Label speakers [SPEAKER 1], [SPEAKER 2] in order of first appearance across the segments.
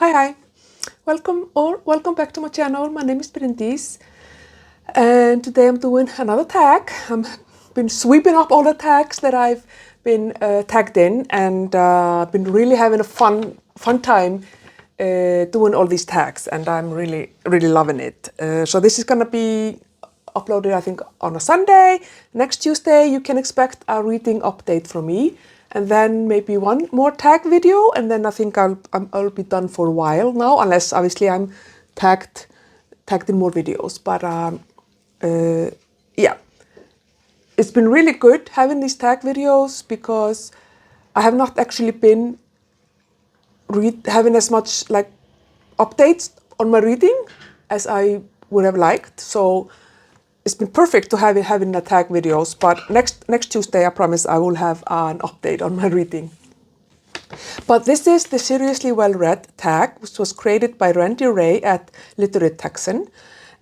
[SPEAKER 1] Hi. Welcome back to my channel. My name is Bryndís, and today I'm doing another tag. I've been sweeping up all the tags that I've been tagged in, and been really having a fun time doing all these tags, and I'm really loving it. So this is gonna be uploaded, I think, on a Sunday. Next Tuesday you can expect a reading update from me, and then maybe one more tag video, and then I think I'll be done for a while now, unless obviously I'm tagged in more videos. But yeah, it's been really good having these tag videos because I have not actually been having as much like updates on my reading as I would have liked. So it's been perfect to have having the tag videos. But next Tuesday, I promise I will have an update on my reading. But this is the Seriously Well Read tag, which was created by Randy Ray at Literate Texan.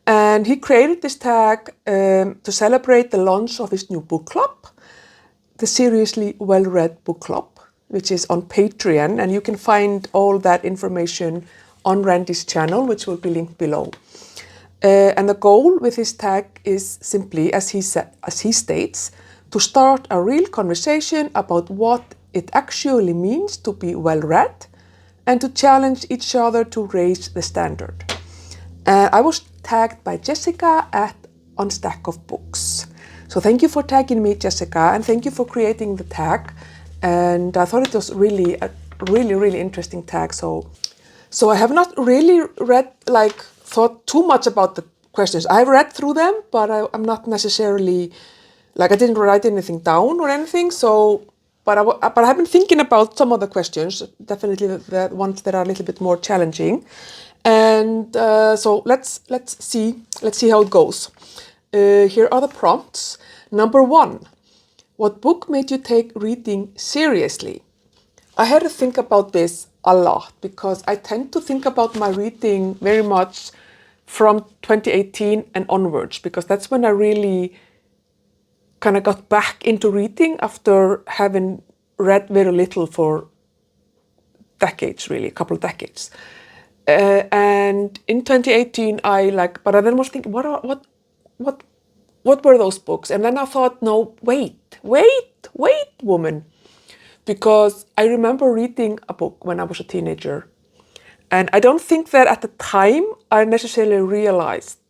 [SPEAKER 1] And he created this tag to celebrate the launch of his new book club, the Seriously Well Read Book Club, which is on Patreon. And you can find all that information on Randy's channel, which will be linked below. And the goal with his tag is simply, as he states, to start a real conversation about what it actually means to be well read, and to challenge each other to raise the standard. I was tagged by Jessica at On Stack of Books. So thank you for tagging me, Jessica, and thank you for creating the tag. And I thought it was really a really interesting tag. So I have not really thought too much about the questions. I read through them, but I'm not necessarily, I didn't write anything down or anything. So, but I've been thinking about some of the questions, definitely the ones that are a little bit more challenging. And so let's see how it goes. Here are the prompts. Number 1, what book made you take reading seriously? I had to think about this a lot because I tend to think about my reading very much from 2018 and onwards, because that's when I really kind of got back into reading after having read very little for decades, really, a couple of decades. And in 2018, but I then was thinking, what were those books? And then I thought, no, wait, woman. Because I remember reading a book when I was a teenager. And I don't think that at the time I necessarily realized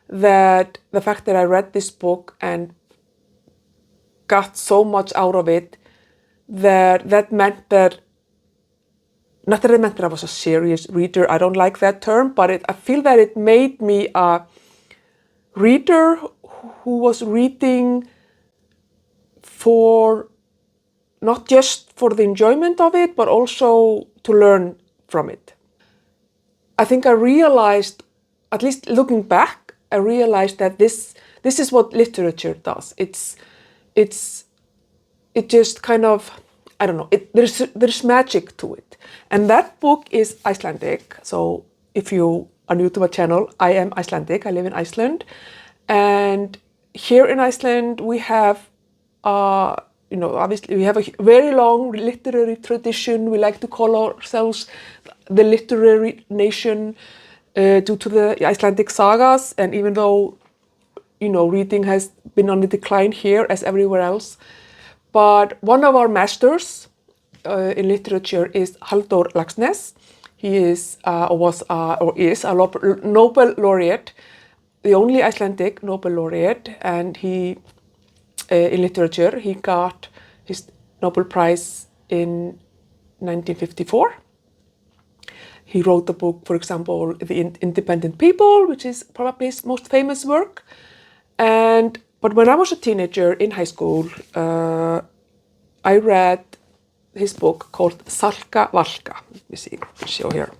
[SPEAKER 1] that the fact that I read this book and got so much out of it, that meant that, not that it meant that I was a serious reader, I don't like that term, but I feel that it made me a reader who was reading for, not just for the enjoyment of it, but also to learn from it. I think I realized, at least looking back, I realized that this is what literature does. It just kind of, I don't know, there's magic to it. And that book is Icelandic. So if you are new to my channel, I am Icelandic. I live in Iceland. And here in Iceland, we have obviously we have a very long literary tradition. We like to call ourselves the literary nation due to the Icelandic sagas. And even though, reading has been on the decline here as everywhere else, but one of our masters in literature is Halldór Laxness. He is a Nobel laureate, the only Icelandic Nobel laureate, and he in literature, he got his Nobel Prize in 1954. He wrote the book, for example, The Independent People, which is probably his most famous work. But when I was a teenager in high school, I read his book called Salka Valka. Let me see, show here.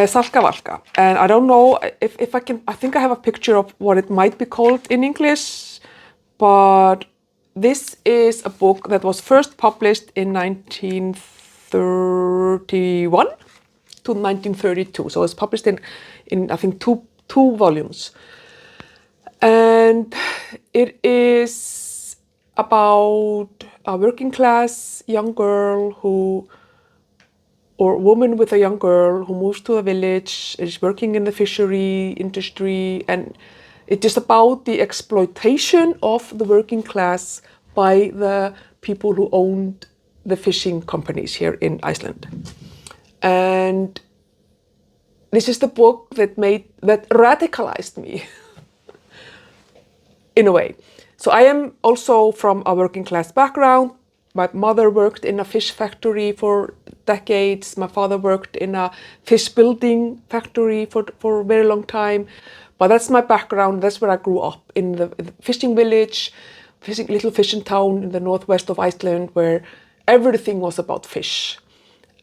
[SPEAKER 1] Salka Valka. And I don't know if I can, I think I have a picture of what it might be called in English, but this is a book that was first published in 1931 to 1932. So it's published in I think two volumes. And It is about a working class young girl or woman with a young girl who moves to a village, is working in the fishery industry, and it is about the exploitation of the working class by the people who owned the fishing companies here in Iceland. And this is the book that radicalized me in a way. So I am also from a working class background. My mother worked in a fish factory for decades. My father worked in a fish building factory for a very long time. But that's my background. That's where I grew up, in the fishing village, little fishing town in the northwest of Iceland, where everything was about fish.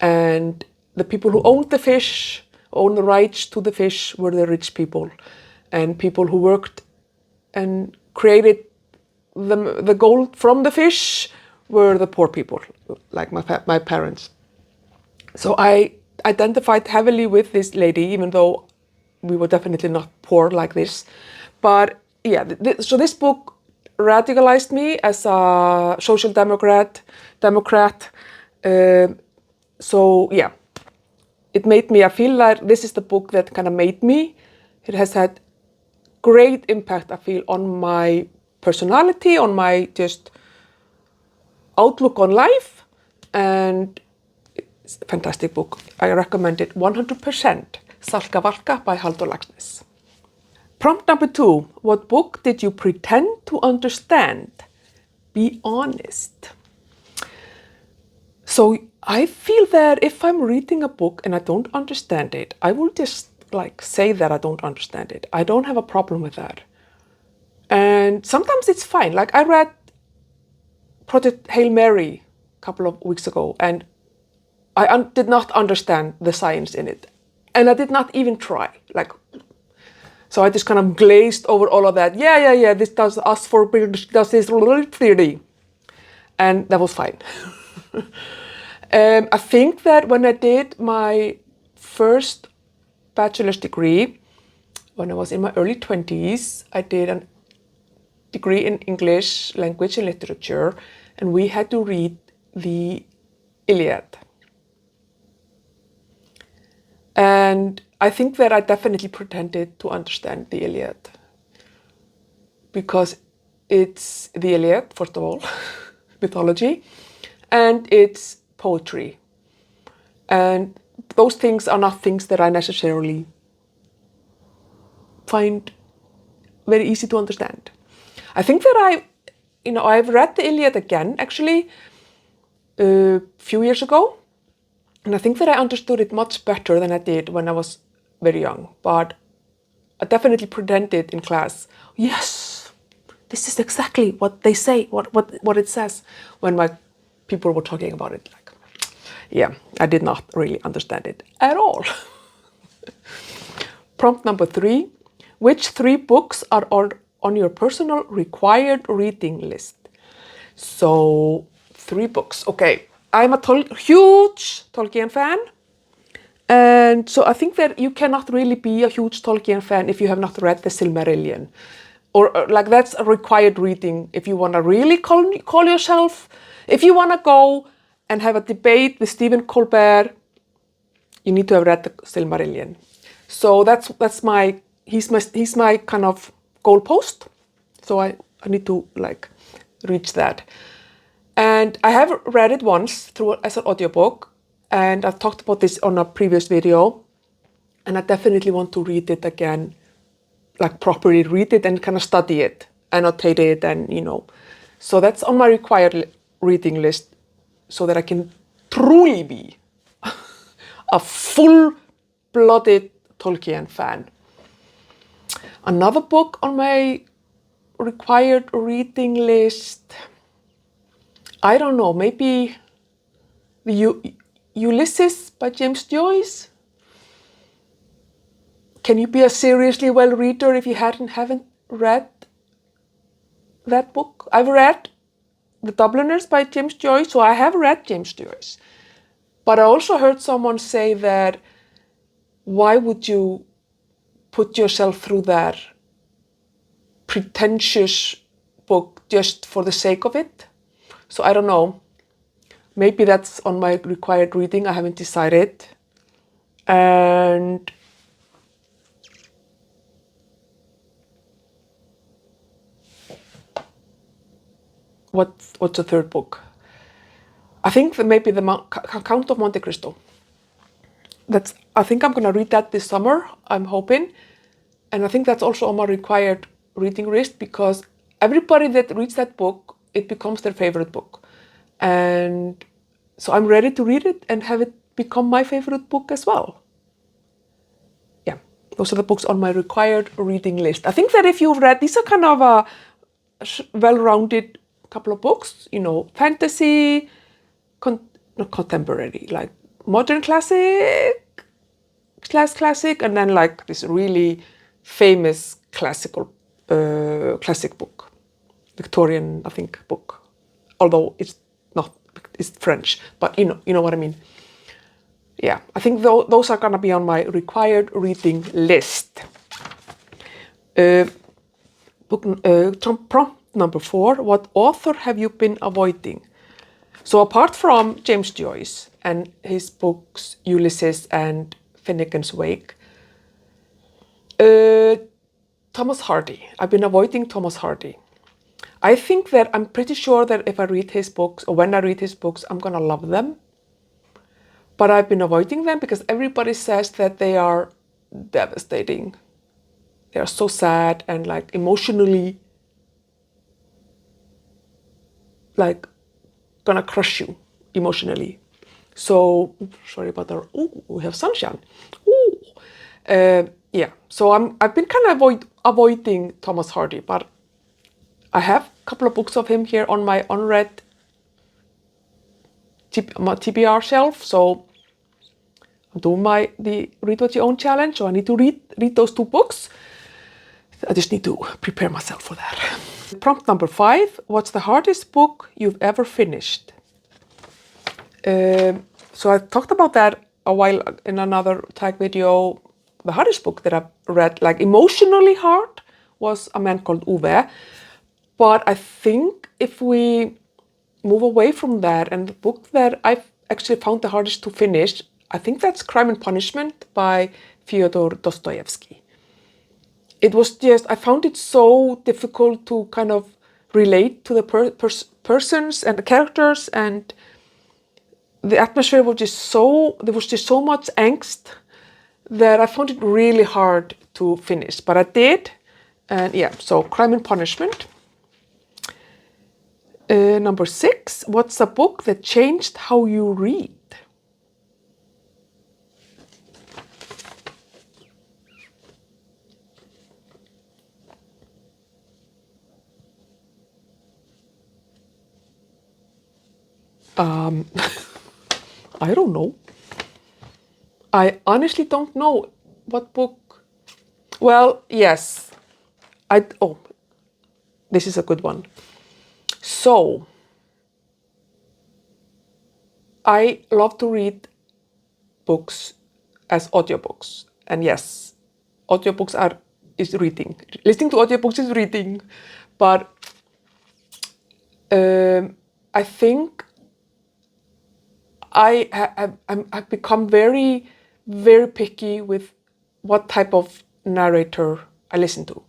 [SPEAKER 1] And the people who owned the fish, owned the rights to the fish, were the rich people. And people who worked and created the gold from the fish were the poor people, like my parents. So I identified heavily with this lady, even though we were definitely not poor like this. But yeah, so this book radicalized me as a social democrat. So yeah, it made me, I feel like this is the book that kind of made me. It has had great impact, I feel, on my personality, on my just outlook on life, and it's a fantastic book. I recommend it 100%. Salka Valka by Halldór Laxness. Prompt number 2. What book did you pretend to understand? Be honest. So I feel that if I'm reading a book and I don't understand it, I will just say that I don't understand it. I don't have a problem with that. And sometimes it's fine. Like I read Project Hail Mary a couple of weeks ago, and I did not understand the science in it. And I did not even try. So I just kind of glazed over all of that. Yeah, this does us for does this theory. And that was fine. I think that when I did my first bachelor's degree, when I was in my early 20s, I did a degree in English language and literature, and we had to read the Iliad. And I think that I definitely pretended to understand the Iliad, because it's the Iliad, first of all, mythology, and it's poetry. And those things are not things that I necessarily find very easy to understand. I think that I've read the Iliad again, actually, a few years ago. And I think that I understood it much better than I did when I was very young. But I definitely pretended in class, yes, this is exactly what they say, what it says, when my people were talking about it. Yeah, I did not really understand it at all. Prompt number 3. Which 3 books are on your personal required reading list? So 3 books. Okay, I'm a huge Tolkien fan. And so I think that you cannot really be a huge Tolkien fan if you have not read the Silmarillion. Or that's a required reading if you want to really call yourself. If you want to go and have a debate with Stephen Colbert, you need to have read the Silmarillion. So he's my kind of goalpost. So I need to reach that. And I have read it once as an audiobook, and I've talked about this on a previous video, and I definitely want to read it again, properly read it and kind of study it, annotate it, and So that's on my required reading list, so that I can truly be a full-blooded Tolkien fan. Another book on my required reading list, I don't know, maybe Ulysses by James Joyce. Can you be a seriously well reader if you haven't read that book? I've read The Dubliners by James Joyce, so I have read James Joyce. But I also heard someone say that, why would you put yourself through that pretentious book just for the sake of it. So I don't know. Maybe that's on my required reading. I haven't decided. And what's the third book? I think that maybe the Count of Monte Cristo. I think I'm gonna read that this summer, I'm hoping. And I think that's also on my required reading list because everybody that reads that book, it becomes their favorite book. And so I'm ready to read it and have it become my favorite book as well. Yeah, those are the books on my required reading list. I think that if you've read, these are kind of a well-rounded couple of books, you know, fantasy, not contemporary, like modern classic, and then like this really famous classic book, Victorian, I think, book. Although it's not, it's French, but you know what I mean. Yeah, I think those are gonna be on my required reading list. Prompt number 4, what author have you been avoiding? So apart from James Joyce and his books Ulysses and Finnegan's Wake, Thomas Hardy. I've been avoiding Thomas Hardy. I think that I'm pretty sure that if I read his books, or when I read his books, I'm gonna love them. But I've been avoiding them because everybody says that they are devastating. They are so sad and like emotionally, like gonna crush you emotionally. So sorry about that. Ooh, we have sunshine. Ooh. Yeah. So I've been kind of avoiding Thomas Hardy, but I have a couple of books of him here on my unread TBR shelf. So I'm doing the Read What You Own challenge. So I need to read those 2 books. I just need to prepare myself for that. Prompt number 5, what's the hardest book you've ever finished? So I talked about that a while in another tag video. The hardest book that I've read, like emotionally hard, was A Man Called Uwe. But I think if we move away from that, and the book that I've actually found the hardest to finish, I think that's Crime and Punishment by Fyodor Dostoevsky. It was just, I found it so difficult to kind of relate to the persons and the characters, and the atmosphere was just there was just so much angst that I found it really hard to finish, but I did. And yeah, so Crime and Punishment. Number 6, what's a book that changed how you read? I don't know. I honestly don't know what book. Well, yes. This is a good one. So, I love to read books as audiobooks. And yes, audiobooks is reading. Listening to audiobooks is reading. But I think I've become very, very picky with what type of narrator I listen to.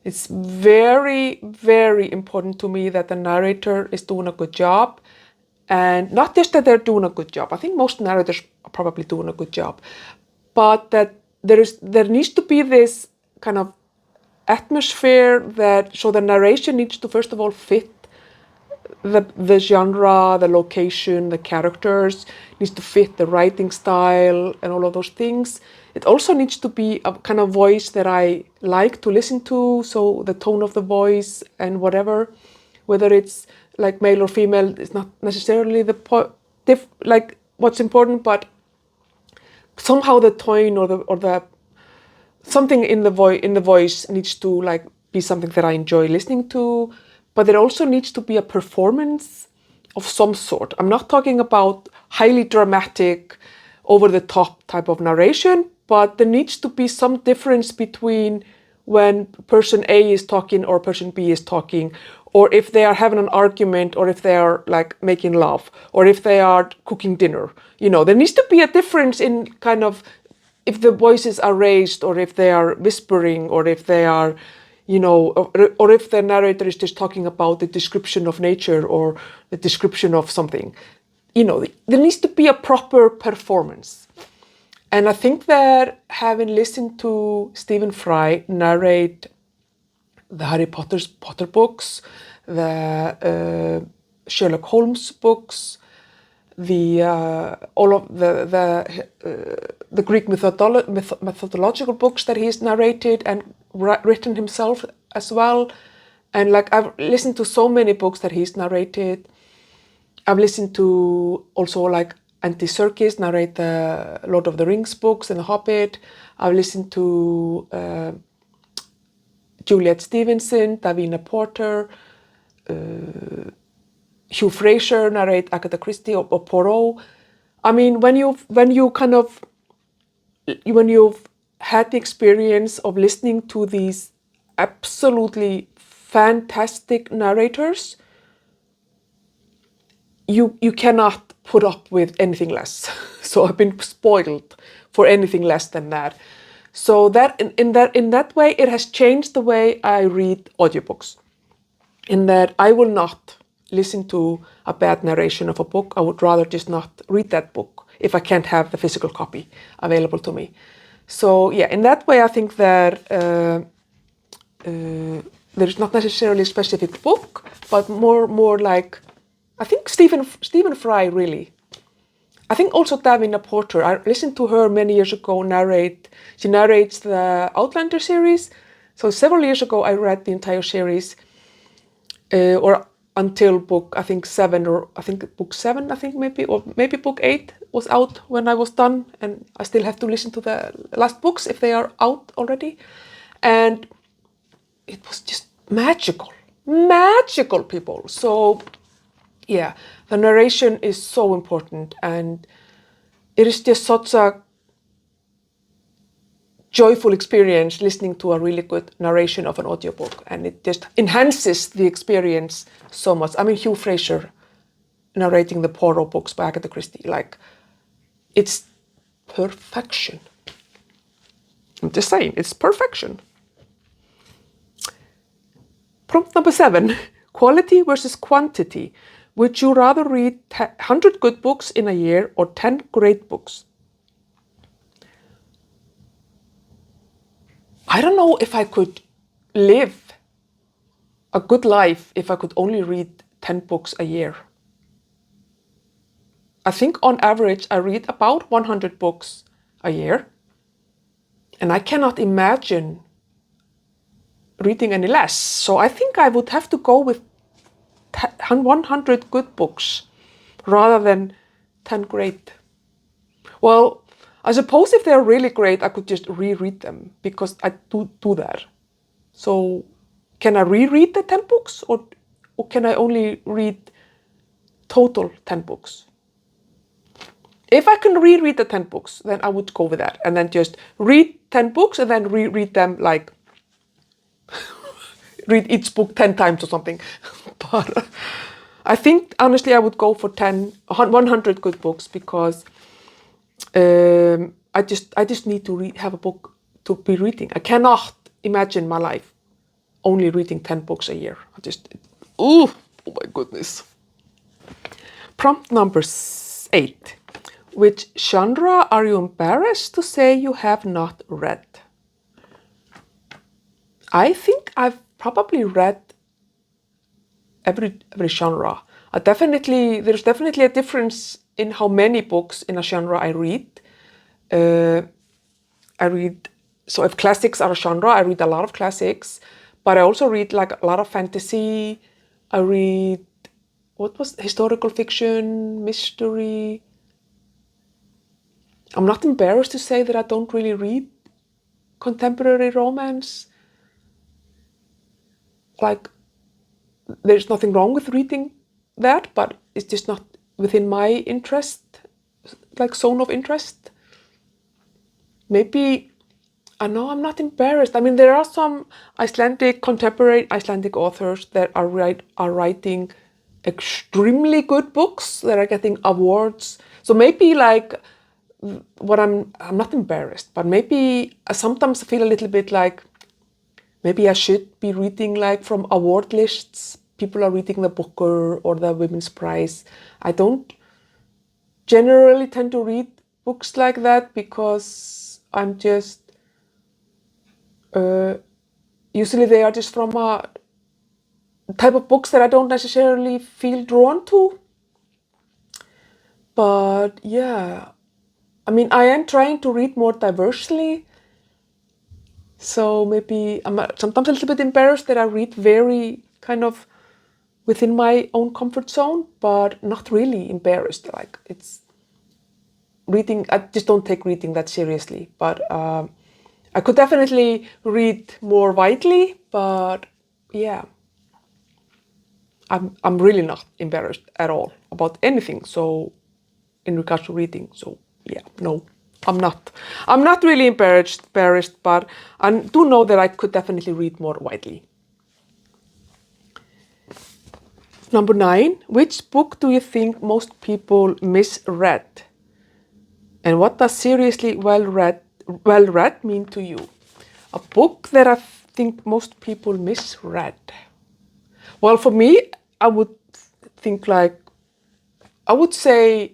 [SPEAKER 1] It's very, very important to me that the narrator is doing a good job, and not just that they're doing a good job. I think most narrators are probably doing a good job, but that there needs to be this kind of atmosphere so the narration needs to first of all fit the genre, the location, the characters, needs to fit the writing style and all of those things. It also needs to be a kind of voice that I like to listen to, so the tone of the voice and whatever, whether it's like male or female, is not necessarily like what's important, but somehow the tone or the something in the voice needs to like be something that I enjoy listening to. But there also needs to be a performance of some sort. I'm not talking about highly dramatic, over-the-top type of narration, but there needs to be some difference between when person A is talking or person B is talking, or if they are having an argument, or if they are like making love, or if they are cooking dinner. You know, there needs to be a difference in kind of if the voices are raised, or if they are whispering, or if they are, you know, or if the narrator is just talking about the description of nature or the description of something. You know, there needs to be a proper performance. And I think that having listened to Stephen Fry narrate the Harry Potter books, the Sherlock Holmes books, the all of the Greek methodological books that he's narrated and written himself as well, and like I've listened to so many books that he's narrated. I've listened to also like Andy Serkis narrate the Lord of the Rings books and The Hobbit. I've listened to Juliet Stevenson, Davina Porter, Hugh Fraser narrate Agatha Christie or Poirot. I mean, when you've had the experience of listening to these absolutely fantastic narrators, you cannot put up with anything less. So I've been spoiled for anything less than that. So that in that way, it has changed the way I read audiobooks. In that I will not listen to a bad narration of a book. I would rather just not read that book if I can't have the physical copy available to me. So yeah, in that way, I think that there's not necessarily a specific book, but more like, I think Stephen Fry really. I think also Davina Porter. I listened to her many years ago narrate. She narrates the Outlander series. So several years ago, I read the entire series, or until book, I think 7, or I think book 7, I think maybe, or maybe book 8 was out when I was done, and I still have to listen to the last books if they are out already. And it was just magical, people. So yeah, the narration is so important, and it is just such a joyful experience listening to a really good narration of an audiobook, and it just enhances the experience so much. I mean, Hugh Fraser narrating the Poirot books by Agatha Christie, like, it's perfection. I'm just saying, it's perfection. Prompt number 7, quality versus quantity. Would you rather read 100 good books in a year or 10 great books? I don't know if I could live a good life if I could only read 10 books a year. I think on average I read about 100 books a year, and I cannot imagine reading any less. So I think I would have to go with 100 good books rather than 10 great. Well, I suppose if they're really great, I could just reread them, because I do that. So can I reread the 10 books, or can I only read total 10 books? If I can reread the 10 books, then I would go with that, and then just read 10 books and then reread them, like read each book 10 times or something. But I think honestly I would go for 100 good books, because I just need to have a book to be reading. I cannot imagine my life only reading 10 books a year. Oh my goodness. Prompt number 8. Which genre are you embarrassed to say you have not read? I think I've probably read every genre. There's definitely a difference in how many books in a genre I read. So if classics are a genre, I read a lot of classics, but I also read like a lot of fantasy. I read, historical fiction, mystery. I'm not embarrassed to say that I don't really read contemporary romance. Like, there's nothing wrong with reading that, but it's just not within my interest, like zone of interest. Maybe I know I'm not embarrassed. I mean, there are some contemporary Icelandic authors that are writing extremely good books that are getting awards. So maybe like I'm not embarrassed, but maybe I sometimes feel a little bit like maybe I should be reading like from award lists. People are reading the Booker or the Women's Prize. I don't generally tend to read books like that because I'm just usually they are just from a type of books that I don't necessarily feel drawn to. But yeah, I mean, I am trying to read more diversely. So maybe I'm sometimes a little bit embarrassed that I read very kind of within my own comfort zone, but not really embarrassed. Like it's reading, I just don't take reading that seriously. But I could definitely read more widely, but yeah. I'm really not embarrassed at all about anything. So in regards to reading, so yeah, no, I'm not. I'm not really embarrassed, but I do know that I could definitely read more widely. Number 9, which book do you think most people misread? And what does seriously well-read mean to you? A book that I think most people misread. Well, for me, I would think like, I would say,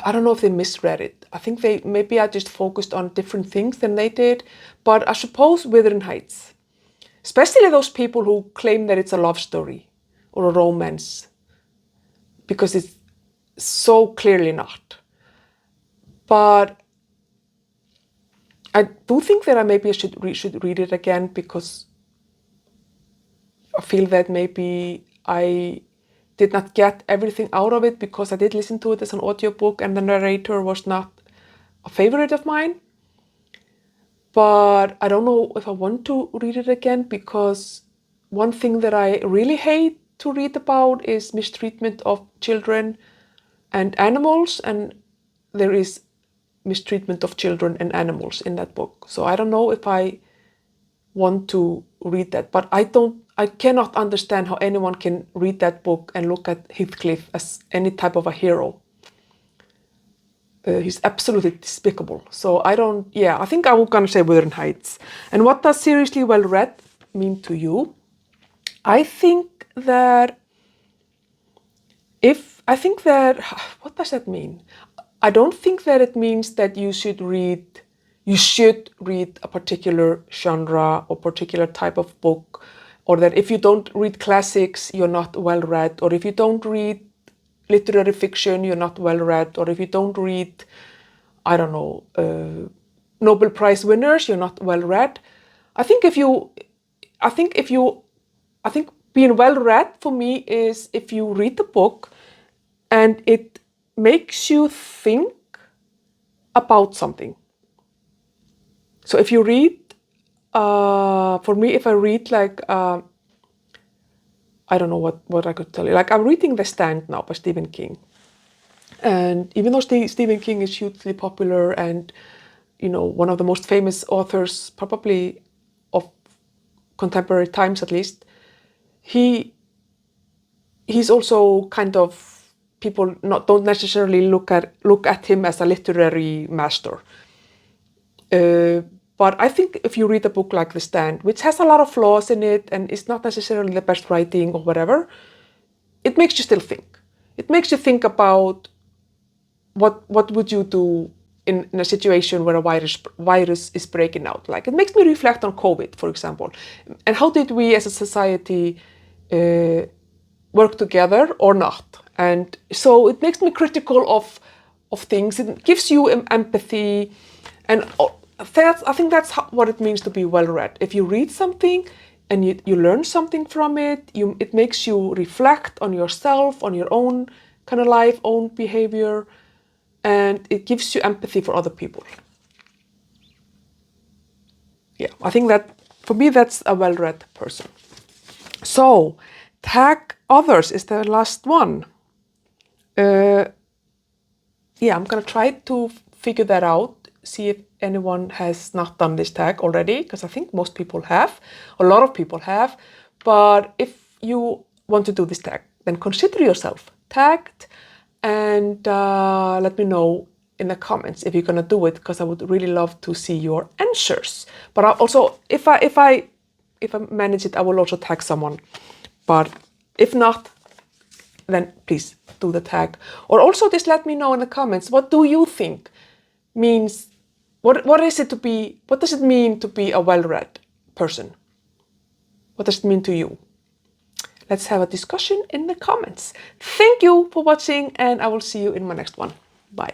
[SPEAKER 1] I don't know if they misread it. I think maybe I just focused on different things than they did. But I suppose Wuthering Heights, especially those people who claim that it's a love story or a romance, because it's so clearly not. But I do think that I should read it again because I feel that maybe I did not get everything out of it because I did listen to it as an audiobook and the narrator was not a favorite of mine. But I don't know if I want to read it again because one thing that I really hate to read about is mistreatment of children and animals, and there is mistreatment of children and animals in that book. So I don't know if I want to read that, but I cannot understand how anyone can read that book and look at Heathcliff as any type of a hero. He's absolutely despicable. So I think I was gonna say Wuthering Heights. And what does seriously well read mean to you? I think that what does that mean? I don't think that it means that you should read a particular genre or particular type of book, or that if you don't read classics, you're not well read, or if you don't read literary fiction, you're not well read, or if you don't read, I don't know, Nobel Prize winners, you're not well read. I think being well read for me is if you read the book and it makes you think about something. So if you read, for me, if I read like, I don't know what I could tell you. Like I'm reading The Stand now by Stephen King. And even though Stephen King is hugely popular and, one of the most famous authors probably of contemporary times at least, he's also kind of, people don't necessarily look at him as a literary master. But I think if you read a book like The Stand, which has a lot of flaws in it and is not necessarily the best writing or whatever, it makes you still think. It makes you think about what would you do in a situation where a virus is breaking out. Like it makes me reflect on COVID, for example, and how did we as a society work together or not? And so it makes me critical of things. It gives you empathy, and I think that's what it means to be well read. If you read something and you learn something from it, it makes you reflect on yourself, on your own kind of life, own behavior, and it gives you empathy for other people. Yeah, I think that for me that's a well-read person. So, tag others is the last one. I'm gonna try to figure that out see if anyone has not done this tag already, because I think most people have, a lot of people have. But if you want to do this tag, then consider yourself tagged and let me know in the comments if you're gonna do it, because I would really love to see your answers. But I also, if I manage it, I will also tag someone. But if not, then please do the tag. Or also just let me know in the comments, what do you think means, what does it mean to be a well-read person? What does it mean to you? Let's have a discussion in the comments. Thank you for watching, and I will see you in my next one. Bye.